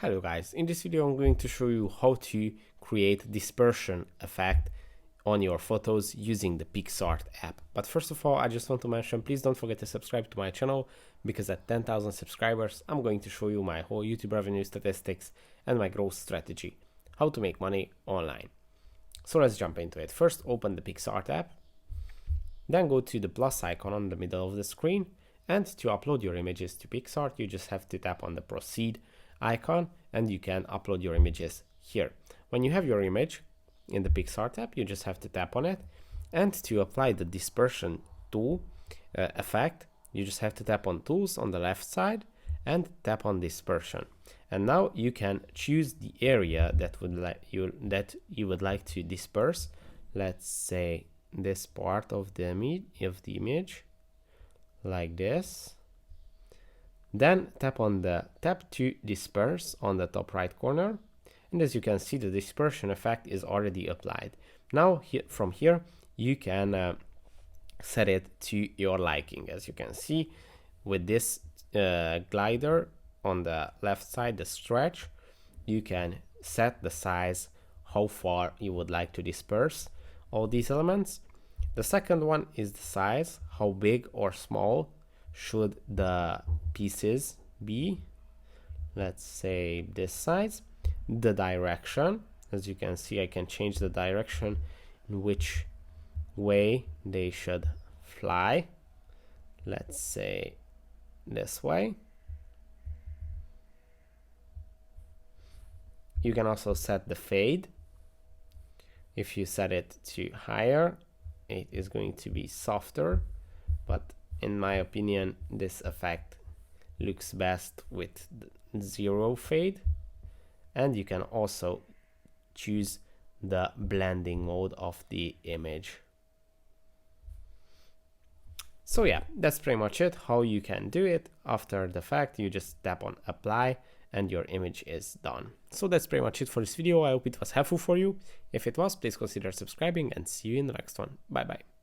Hello guys, in this video I'm going to show you how to create dispersion effect on your photos using the Picsart app. But first of all, I just want to mention, please don't forget to subscribe to my channel, because at 10,000 subscribers I'm going to show you my whole YouTube revenue statistics and my growth strategy, how to make money online. So let's jump into it. First, open the Picsart app, then go to the plus icon on the middle of the screen, and to upload your images to Picsart you just have to tap on the proceed icon and you can upload your images here. When you have your image in the Picsart app, you just have to tap on it, and to apply the dispersion tool effect, you just have to tap on tools on the left side and tap on dispersion. And now you can choose the area that you would like to disperse. Let's say this part of the image like this. Then tap on the tap to disperse on the top right corner, and as you can see, the dispersion effect is already applied. Now from here you can set it to your liking. As you can see, with this glider on the left side, the stretch, you can set the size, how far you would like to disperse all these elements. The second one is the size, how big or small should the pieces be. Let's say this size. The direction, as you can see, I can change the direction in which way they should fly. Let's say this way. You can also set the fade. If you set it to higher, it is going to be softer, but in my opinion this effect looks best with zero fade. And you can also choose the blending mode of the image. So yeah, that's pretty much it, how you can do it. After the fact, you just tap on apply and your image is done. So that's pretty much it for this video. I hope it was helpful for you. If it was, please consider subscribing, and see you in the next one. Bye bye.